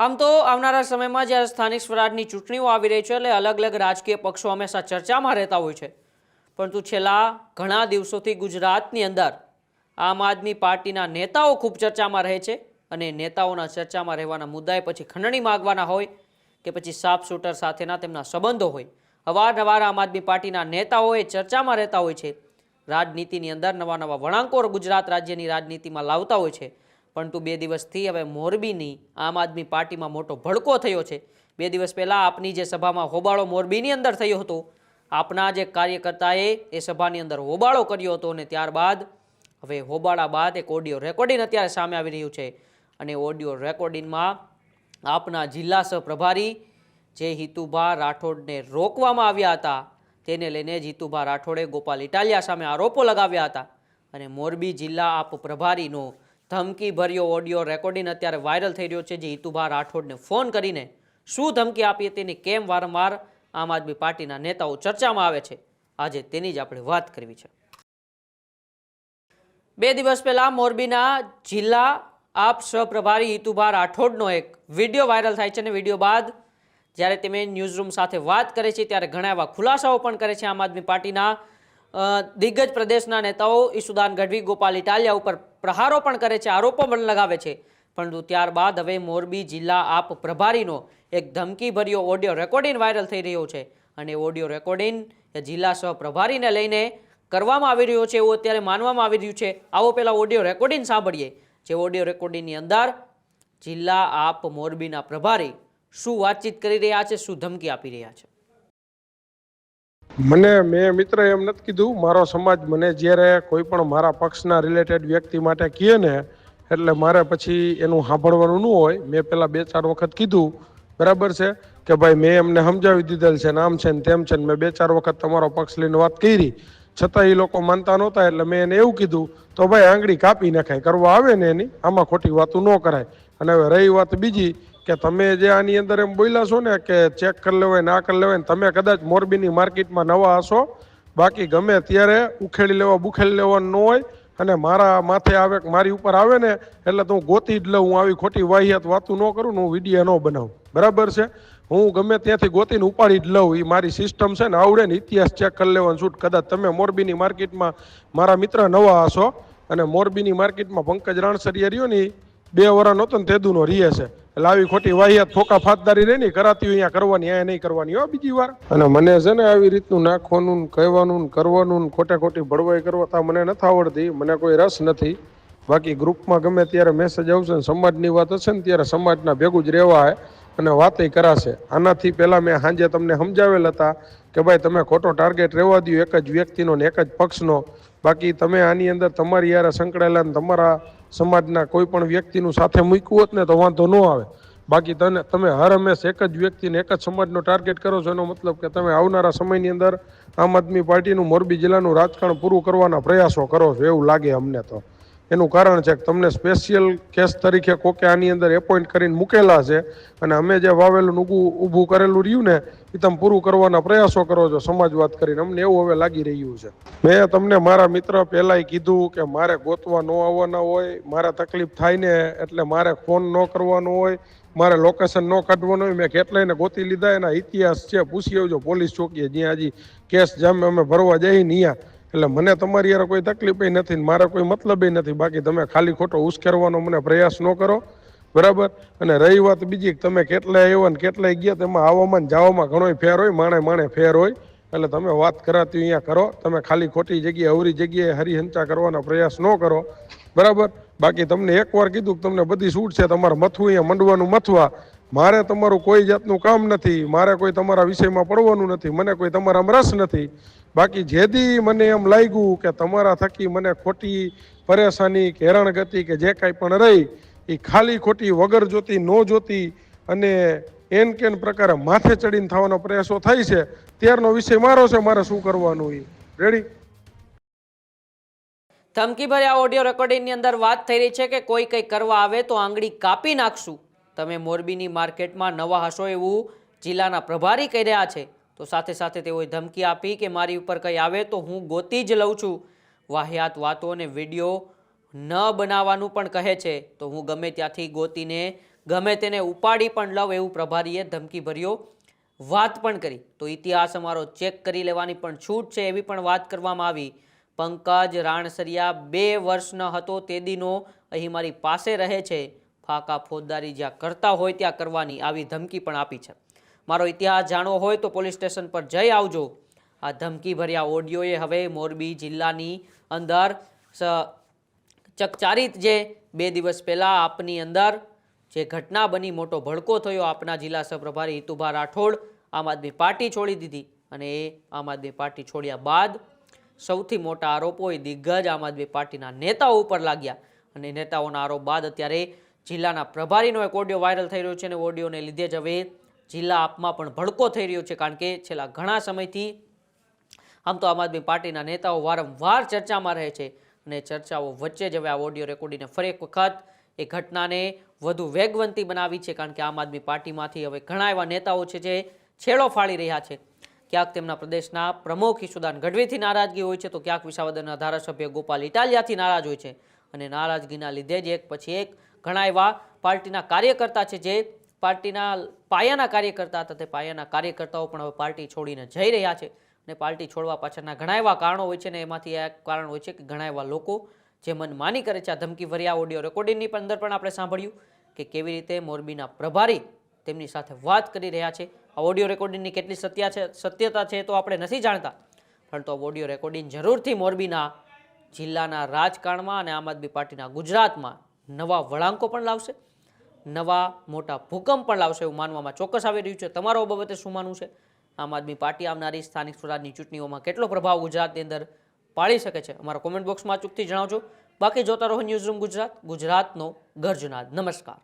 આમ તો આવનારા સમયમાં જ્યારે સ્થાનિક સ્વરાજની ચૂંટણીઓ આવી રહી છે એટલે અલગ અલગ રાજકીય પક્ષો હંમેશા ચર્ચામાં રહેતા હોય છે, પરંતુ છેલ્લા ઘણા દિવસોથી ગુજરાતની અંદર આમ આદમી પાર્ટીના નેતાઓ ખૂબ ચર્ચામાં રહે છે અને નેતાઓના ચર્ચામાં રહેવાના મુદ્દાએ પછી ખંડણી માગવાના હોય કે પછી સાફ શૂટર સાથેના તેમના સંબંધો હોય, અવારનવાર આમ આદમી પાર્ટીના નેતાઓ એ ચર્ચામાં રહેતા હોય છે. રાજનીતિની અંદર નવા નવા વળાંકો ગુજરાત રાજ્યની રાજનીતિમાં લાવતા હોય છે, પરંતુ 2 દિવસથી હવે મોરબીની આમ આદમી પાર્ટીમાં મોટો ભડકો થયો છે. 2 દિવસ પહેલાં આપની જે સભામાં હોબાળો મોરબીની અંદર થયો હતો, આપના જે કાર્યકર્તાએ એ સભાની અંદર હોબાળો કર્યો હતો અને ત્યારબાદ હવે હોબાળા બાદ એક ઓડિયો રેકોર્ડિંગ અત્યારે સામે આવી રહ્યું છે અને ઓડિયો રેકોર્ડિંગમાં આપના જિલ્લા સહપ્રભારી જે હિતુભા રાઠોડને રોકવામાં આવ્યા હતા તેને લઈને જ હિતુભા રાઠોડે ગોપાલ ઇટાલિયા સામે આરોપો લગાવ્યા હતા અને મોરબી જિલ્લા આપ પ્રભારીનો ધમકી ભર્યો ઓડિયો રેકોર્ડિંગ અત્યારે વાયરલ થઈ રહ્યો છે, જે હિતુભા રાઠોડને ફોન કરીને શું ધમકી આપી હતી અને કેમ વારંવાર આમ આદમી પાર્ટીના નેતાઓ ચર્ચામાં આવે છે, આજે તેની જ આપણે વાત કરવી છે. 2 દિવસ પહેલા મોરબીના જિલ્લા આપ સહપ્રભારી હિતુભા રાઠોડનો એક વિડીયો વાયરલ થાય છે અને વિડીયો બાદ જ્યારે તમે ન્યૂઝરૂમ સાથે વાત કરે છે ત્યારે ઘણા એવા ખુલાસાઓ પણ કરે છે આમ આદમી પાર્ટીના દિગ્ગજ પ્રદેશના નેતાઓ ઈસુદાન ગઢવી, ગોપાલ ઇટાલિયા ઉપર પ્રહારો પણ કરે છે, આરોપો પણ લગાવે છે, પરંતુ ત્યારબાદ હવે મોરબી જિલ્લા આપ પ્રભારીનો એક ધમકીભર્યો ઓડિયો રેકોર્ડિંગ વાયરલ થઈ રહ્યો છે અને ઓડિયો રેકોર્ડિંગ એ જિલ્લા સહપ્રભારીને લઈને કરવામાં આવી રહ્યો છે એવું અત્યારે માનવામાં આવી રહ્યું છે. આવો પહેલાં ઓડિયો રેકોર્ડિંગ સાંભળીએ, જે ઓડિયો રેકોર્ડિંગની અંદર જિલ્લા આપ મોરબીના પ્રભારી શું વાતચીત કરી રહ્યા છે, શું ધમકી આપી રહ્યા છે. મેં મિત્ર એમ નથી કીધું, મારો સમાજ મને જ્યારે કોઈ પણ મારા પક્ષના રિલેટેડ વ્યક્તિ માટે કહે ને એટલે મારે પછી એનું સાંભળવાનું ન હોય. મેં પહેલા 2-4 વખત કીધું, બરાબર છે કે ભાઈ મેં એમને સમજાવી દીધેલ છે ને આમ છે ને તેમ છે ને, મેં 2-4 વખત તમારો પક્ષ લઈને વાત કરી, છતાં એ લોકો માનતા નહોતા એટલે મેં એને એવું કીધું તો ભાઈ આંગળી કાપી નાખાય, કરવા આવે ને એની આમાં ખોટી વાતું ન કરાય. અને હવે રહી વાત બીજી કે તમે જે આની અંદર એમ બોલ્યા છો ને કે ચેક કરી લેવાય ના કરી લેવાય, તમે કદાચ મોરબીની માર્કેટમાં નવા હશો, બાકી ગમે ત્યારે ઉખેડી લેવા બુખેડી લેવાનું ન હોય. અને મારા માથે આવે મારી ઉપર આવે ને એટલે તો હું ગોતી જ લઉં, હું આવી ખોટી વાહિયાત વાતું ન કરું ને હું વિડીયો ન બનાવું, બરાબર છે. હું ગમે ત્યાંથી ગોતીને ઉપાડી જ લઉં, એ મારી સિસ્ટમ છે ને, આવડે ને ઇતિહાસ ચેક કરી લેવાનું છૂટ. કદાચ તમે મોરબીની માર્કેટમાં મારા મિત્ર નવા હશો અને મોરબીની માર્કેટમાં પંકજ રાણસરિયા રહ્યો ને 2 વર્ષ નહોતો ને તેદુનો રીએ છે, એટલે આવી ખોટી વાહિયાત ફોકા ફાતદારી રહી નહીં કરાતી હોય અહીંયા કરવાની, અહીંયા નહીં કરવાની હો બીજી વાર. અને મને છે ને આવી રીતનું નાખવાનું કહેવાનું કરવાનું ખોટી ભળવાઈ કરવા મને નથી આવડતી, મને કોઈ રસ નથી. બાકી ગ્રુપમાં ગમે ત્યારે મેસેજ આવશે ને સમાજની વાત હશે ને ત્યારે સમાજના ભેગું જ રહેવા હે અને વાતય કરાશે. આનાથી પહેલાં મેં સાંજે તમને સમજાવેલ હતા કે ભાઈ તમે ખોટો ટાર્ગેટ રહેવા દો એક જ વ્યક્તિનો ને એક જ પક્ષનો. બાકી તમે આની અંદર તમારી યારે સંકળાયેલા ને તમારા સમાજના કોઈ પણ વ્યક્તિનું સાથે મૂક્યું હોત ને તો વાંધો ન આવે. બાકી તમે હર હંમેશ એક જ વ્યક્તિને એક જ સમાજનો ટાર્ગેટ કરો છો, એનો મતલબ કે તમે આવનારા સમયની અંદર આમ આદમી પાર્ટીનું મોરબી જિલ્લાનું રાજકારણ પૂરું કરવાના પ્રયાસો કરો છો એવું લાગે અમને. તો એનું કારણ છે કે તમને સ્પેશિયલ કેસ તરીકે કોકે આની અંદર એપોઇન્ટ કરીને મૂકેલા છે અને અમે જે વાવેલું ઊભું કરેલું રહ્યું ને એ તમે પૂરું કરવાના પ્રયાસો કરો છો સમાજવાદ કરીને, અમને એવું હવે લાગી રહ્યું છે. મેં તમને મારા મિત્ર પહેલાંય કીધું કે મારે ગોતવા ન આવવાના હોય, મારે તકલીફ થાય ને એટલે મારે ફોન ન કરવાનો હોય, મારે લોકેશન ન કાઢવાનું હોય. મેં કેટલાયને ગોતી લીધા, એના ઇતિહાસ છે, પૂછી આવજો પોલીસ ચોકીએ જ્યાં હજી કેસ જામે અમે ભરવા જઈએ ને ત્યાં. એટલે મને તમારી યાર કોઈ તકલીફ નથી ને મારે કોઈ મતલબ નથી. બાકી તમે ખાલી ખોટો ઉશ્કેરવાનો મને પ્રયાસ ન કરો, બરાબર. અને રહી વાત બીજી, તમે કેટલાય આવ્યા ને કેટલાય ગયા, તેમાં આવવામાં જવામાં ઘણોય ફેર હોય, માણે ફેર હોય. એટલે તમે વાત કરાતી અહીંયા કરો, તમે ખાલી ખોટી જગ્યાએ અવરી જગ્યાએ હરિહંચા કરવાના પ્રયાસ ન કરો, બરાબર. બાકી તમને એકવાર કીધું કે તમને બધી છૂટ છે, તમારે મથવું અહીંયા મંડવાનું મથવા. મારે તમારું કોઈ જાતનું કામ નથી, મારે કોઈ તમારા વિષયમાં પડવાનું નથી, મને કોઈ તમારામાં રસ નથી. બાકી જેથી મને એમ લાગ્યું કે તમારા થકી મને ખોટી પરેશાની કે હેરાનગતિ કે જે કાંઈ પણ રહી એ ખાલી ખોટી વગર જોતી ન જોતી અને એન કેન પ્રકારે માથે ચડીને થવાનો પ્રયાસો થાય છે, ત્યારનો વિષય મારો છે, મારે શું કરવાનું એ રેડી. ધમકીભર્યા ઓડિયો રેકોર્ડિંગની અંદર વાત થઈ રહી છે કે કોઈ કંઈ કરવા આવે તો આંગળી કાપી નાખશું. તમે મોરબીની માર્કેટમાં નવા હશો એવું જિલ્લાના પ્રભારી કહી રહ્યા છે, તો સાથે સાથે તેઓએ ધમકી આપી કે મારી ઉપર કંઈ આવે તો હું ગોતી જ લઉં છું. વાહિયાત વાતો અને વિડીયો ન બનાવવાનું પણ કહે છે, તો હું ગમે ત્યાંથી ગોતીને ગમે તેને ઉપાડી પણ લવ એવું પ્રભારીએ ધમકી ભર્યો વાત પણ કરી. તો ઇતિહાસ અમારો ચેક કરી લેવાની પણ છૂટ છે એવી પણ વાત કરવામાં આવી. પંકજ રાણસરિયા 2 વર્ષનો હતો તે દીનો અહીં મારી પાસે રહે છે, ફાકા ફોજદારી જ્યાં કરતા હોય ત્યાં કરવાની આવી ધમકી પણ આપી છે. મારો ઇતિહાસ જાણવો હોય તો પોલીસ સ્ટેશન પર જઈ આવજો. આ ધમકી ભર્યા ઓડિયોએ હવે મોરબી જિલ્લાની અંદર ચકચારિત જે 2 દિવસ પહેલા આપની અંદર જે ઘટના બની, મોટો ભડકો થયો. આપના જિલ્લા સહપ્રભારી હિતુભા રાઠોડ આમ આદમી પાર્ટી છોડી દીધી અને એ આમ આદમી પાર્ટી છોડ્યા બાદ સૌથી મોટા આરોપો એ દિગ્ગજ આમ આદમી પાર્ટીના નેતાઓ ઉપર લાગ્યા અને નેતાઓના આરોપ બાદ અત્યારે જિલ્લાના પ્રભારીનો એક ઓડિયો વાયરલ થઈ રહ્યો છે અને ઓડિયોને લીધે જ હવે જિલ્લા આપમાં પણ ભડકો થઈ રહ્યો છે. કારણ કે છેલ્લા ઘણા સમયથી આમ તો આમ આદમી પાર્ટીના નેતાઓ વારંવાર ચર્ચામાં રહે છે અને ચર્ચાઓ વચ્ચે જ હવે આ ઓડિયો રેકોર્ડિંગને ફરી એક વખત એ ઘટનાને વધુ વેગવંતી બનાવી છે. કારણ કે આમ આદમી પાર્ટીમાંથી હવે ઘણા એવા નેતાઓ છે જે છેડો ફાડી રહ્યા છે. ક્યાંક તેમના પ્રદેશના પ્રમુખ ઈશુદાન ગઢવીથી નારાજગી હોય છે, તો ક્યાંક વિસાવદરના ધારાસભ્ય ગોપાલ ઇટાલિયાથી નારાજ હોય છે અને નારાજગીના લીધે જ એક પછી એક ઘણા એવા પાર્ટીના કાર્યકર્તા છે જે પાર્ટીના પાયાના કાર્યકર્તા હતા તે પાયાના કાર્યકર્તાઓ પણ હવે પાર્ટી છોડીને જઈ રહ્યા છે અને પાર્ટી છોડવા પાછળના ઘણા એવા કારણો હોય છે ને એમાંથી એક કારણ હોય છે કે ઘણા એવા લોકો જે મનમાની કરે છે. આ ધમકી ભર્યા ઓડિયો રેકોર્ડિંગની અંદર પણ આપણે સાંભળ્યું કે કેવી રીતે મોરબીના પ્રભારી તેમની સાથે વાત કરી રહ્યા છે. આ ઓડિયો રેકોર્ડિંગની કેટલી સત્યતા છે તો આપણે નથી જાણતા, પરંતુ આ ઓડિયો રેકોર્ડિંગ જરૂરથી મોરબીના જિલ્લાના રાજકારણમાં અને આમ આદમી પાર્ટીના ગુજરાતમાં નવા વળાંકો પણ લાવશે, નવા મોટા ભૂકંપ પણ લાવશે એવું માનવામાં ચોક્કસ આવી રહ્યું છે. તમારો બાબતે શું માનવું છે? આમ આદમી પાર્ટી આવનારી સ્થાનિક સ્વરાજની ચૂંટણીઓમાં કેટલો પ્રભાવ ગુજરાતની અંદર પાડી શકે છે? અમારા કોમેન્ટ બોક્સમાં અચૂકથી જણાવજો. બાકી જોતા રહો ન્યૂઝરૂમ ગુજરાત, ગુજરાતનો ગર્જનાદ. નમસ્કાર.